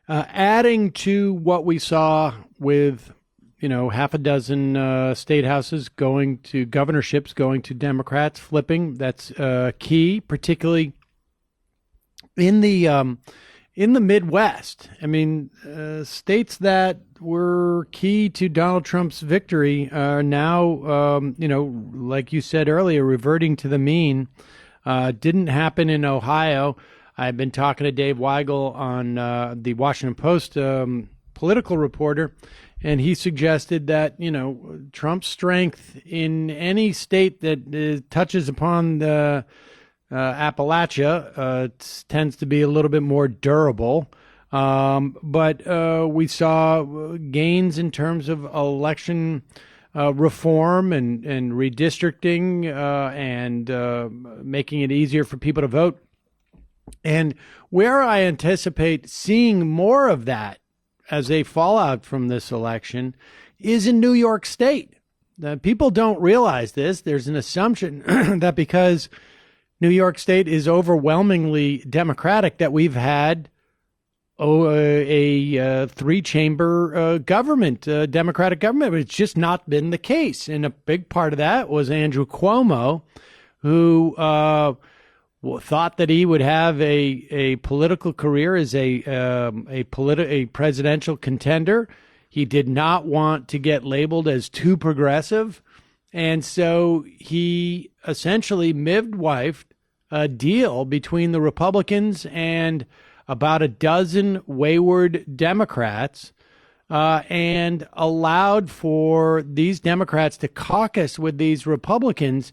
adding to what we saw with, half a dozen state houses going to governorships, going to Democrats, flipping. That's key, particularly in the Midwest. I mean, states that were key to Donald Trump's victory are now, like you said earlier, reverting to the mean. Didn't happen in Ohio. I've been talking to Dave Weigel on the Washington Post political reporter, and he suggested that, Trump's strength in any state that touches upon the Appalachia tends to be a little bit more durable. But we saw gains in terms of election reform and redistricting and making it easier for people to vote. And where I anticipate seeing more of that as a fallout from this election is in New York State. People don't realize this. There's an assumption that because New York State is overwhelmingly Democratic, that we've had a three-chamber government, Democratic government. But it's just not been the case. And a big part of that was Andrew Cuomo, who thought that he would have a political career as a presidential contender. He did not want to get labeled as too progressive. And so he essentially midwifed a deal between the Republicans and about a dozen wayward Democrats and allowed for these Democrats to caucus with these Republicans,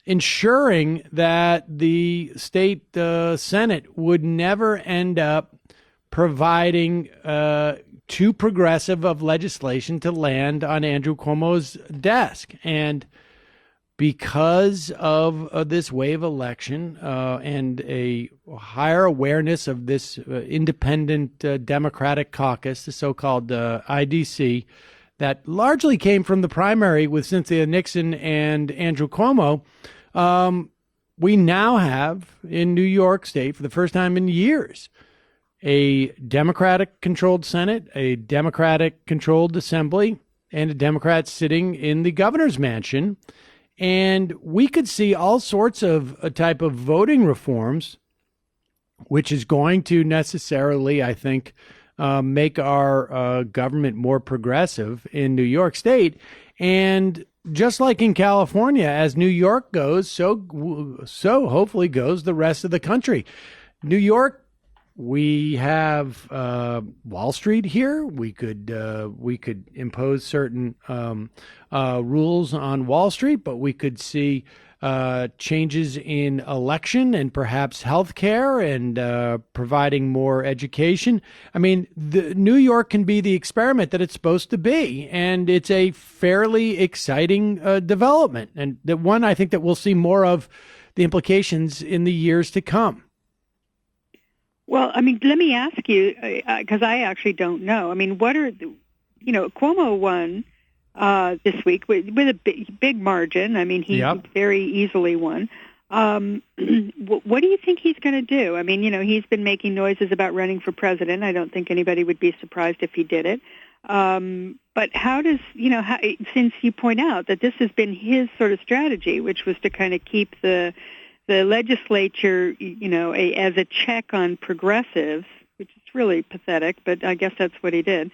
ensuring that the state Senate would never end up providing too progressive of legislation to land on Andrew Cuomo's desk. And because of this wave election and a higher awareness of this independent Democratic caucus, the so-called IDC, that largely came from the primary with Cynthia Nixon and Andrew Cuomo, we now have in New York State, for the first time in years, a Democratic-controlled Senate, a Democratic-controlled Assembly, and a Democrat sitting in the governor's mansion. And we could see all sorts of a type of voting reforms, which is going to necessarily, I think, make our government more progressive in New York State. And just like in California, as New York goes, so hopefully goes the rest of the country. New York, we have Wall Street here. We could impose certain rules on Wall Street, but we could see changes in election and perhaps healthcare and providing more education. I mean, New York can be the experiment that it's supposed to be, and it's a fairly exciting development, and that one I think that we'll see more of the implications in the years to come. Well, I mean, let me ask you, because I actually don't know. I mean, what are Cuomo won this week with a big margin. I mean, he very easily won. What do you think he's going to do? I mean, he's been making noises about running for president. I don't think anybody would be surprised if he did it. But how does, since you point out that this has been his sort of strategy, which was to kind of keep the legislature, as a check on progressives, which is really pathetic, but I guess that's what he did.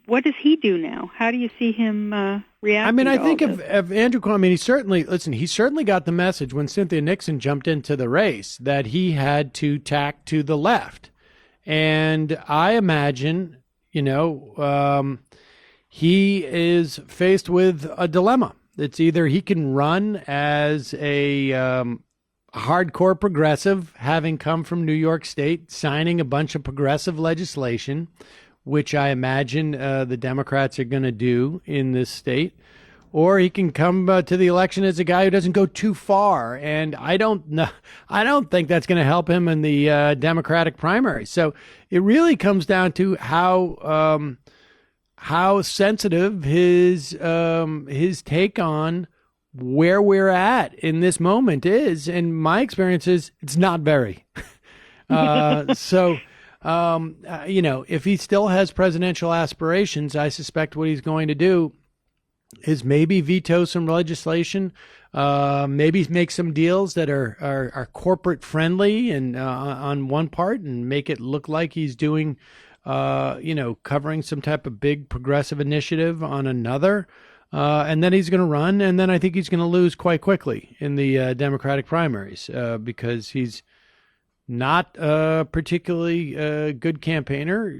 What does he do now? How do you see him react? I mean, I think of Andrew Cuomo, he certainly got the message when Cynthia Nixon jumped into the race that he had to tack to the left. And I imagine, he is faced with a dilemma. It's either he can run as a hardcore progressive, having come from New York State, signing a bunch of progressive legislation, which I imagine the Democrats are going to do in this state, or he can come to the election as a guy who doesn't go too far. And I don't think that's going to help him in the Democratic primary. So it really comes down to how sensitive his take on where we're at in this moment is. And my experience is it's not very. So if he still has presidential aspirations, I suspect what he's going to do is maybe veto some legislation, maybe make some deals that are corporate friendly and on one part, and make it look like he's doing, covering some type of big progressive initiative on another. And then he's going to run, and then I think he's going to lose quite quickly in the Democratic primaries because he's not a particularly good campaigner,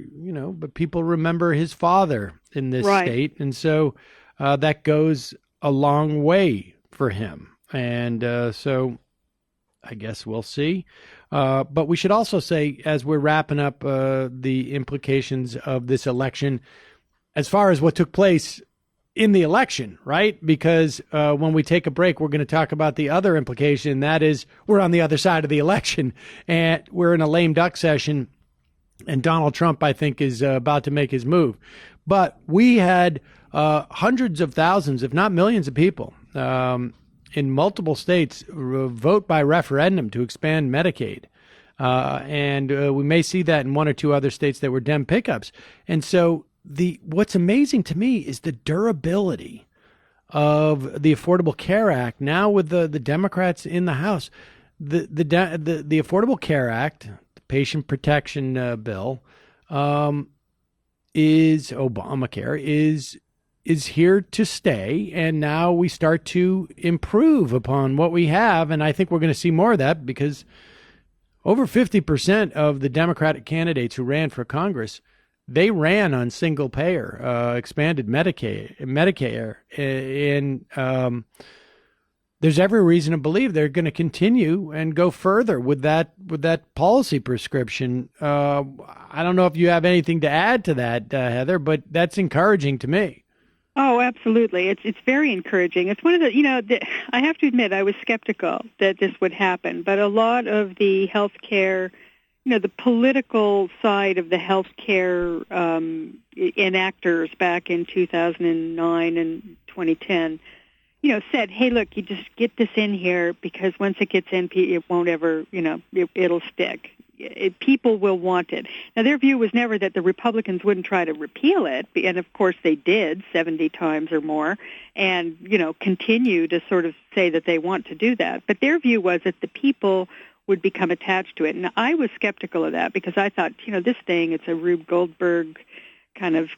but people remember his father in this state, and so that goes a long way for him. And so I guess we'll see. But we should also say, as we're wrapping up the implications of this election, as far as what took place in the election, right? Because when we take a break, we're going to talk about the other implication. That is, we're on the other side of the election, and we're in a lame duck session, and Donald Trump, I think, is about to make his move. But we had hundreds of thousands, if not millions of people in multiple states vote by referendum to expand Medicaid. And we may see that in one or two other states that were Dem pickups. And so what's amazing to me is the durability of the Affordable Care Act. Now with the Democrats in the House, the Affordable Care Act, the Patient Protection Bill, is Obamacare is here to stay, and now we start to improve upon what we have, and I think we're going to see more of that because over 50% of the Democratic candidates who ran for Congress, they ran on single payer, expanded Medicare, and there's every reason to believe they're going to continue and go further with that policy prescription. I don't know if you have anything to add to that, Heather, but that's encouraging to me. Oh, absolutely. It's very encouraging. It's one of the, I have to admit, I was skeptical that this would happen, but a lot of the healthcare, the political side of the healthcare enactors back in 2009 and 2010, said, hey, look, you just get this in here because once it gets in, it won't ever, it'll stick. People will want it. Now, their view was never that the Republicans wouldn't try to repeal it, and of course they did 70 times or more, and, continue to sort of say that they want to do that. But their view was that the people would become attached to it. And I was skeptical of that because I thought, this thing, it's a Rube Goldberg kind of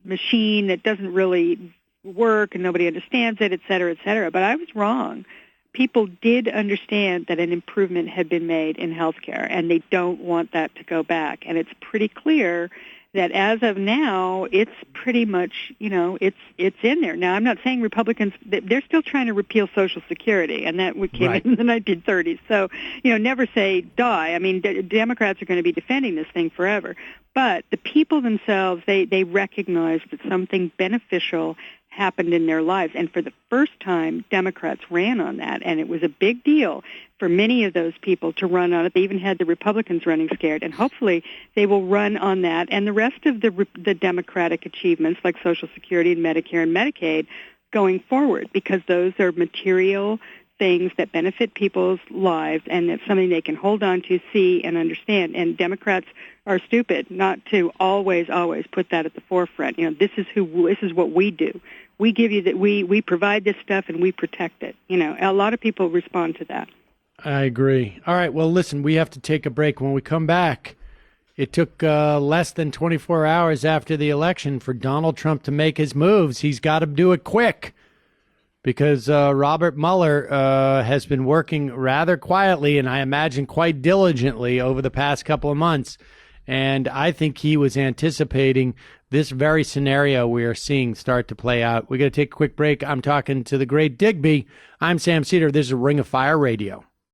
machine that doesn't really work and nobody understands it, et cetera, et cetera. But I was wrong. People did understand that an improvement had been made in healthcare, and they don't want that to go back. And it's pretty clear that as of now, it's pretty much, it's in there. Now, I'm not saying Republicans, they're still trying to repeal Social Security, and that came in the 1930s. So, never say die. I mean, Democrats are going to be defending this thing forever. But the people themselves, they recognize that something beneficial happened in their lives. And for the first time, Democrats ran on that, and it was a big deal for many of those people to run on it. They even had the Republicans running scared, and hopefully they will run on that. And the rest of the Democratic achievements, like Social Security and Medicare and Medicaid, going forward, because those are material things that benefit people's lives, and it's something they can hold on to, see, and understand. And Democrats are stupid not to always put that at the forefront. This is what we do. We give you that. We provide this stuff and we protect it. A lot of people respond to that. I agree. All right. Well, listen, we have to take a break. When we come back, it took less than 24 hours after the election for Donald Trump to make his moves. He's got to do it quick because Robert Mueller has been working rather quietly and I imagine quite diligently over the past couple of months. And I think he was anticipating this very scenario we are seeing start to play out. We're going to take a quick break. I'm talking to the great Digby. I'm Sam Seder. This is Ring of Fire Radio.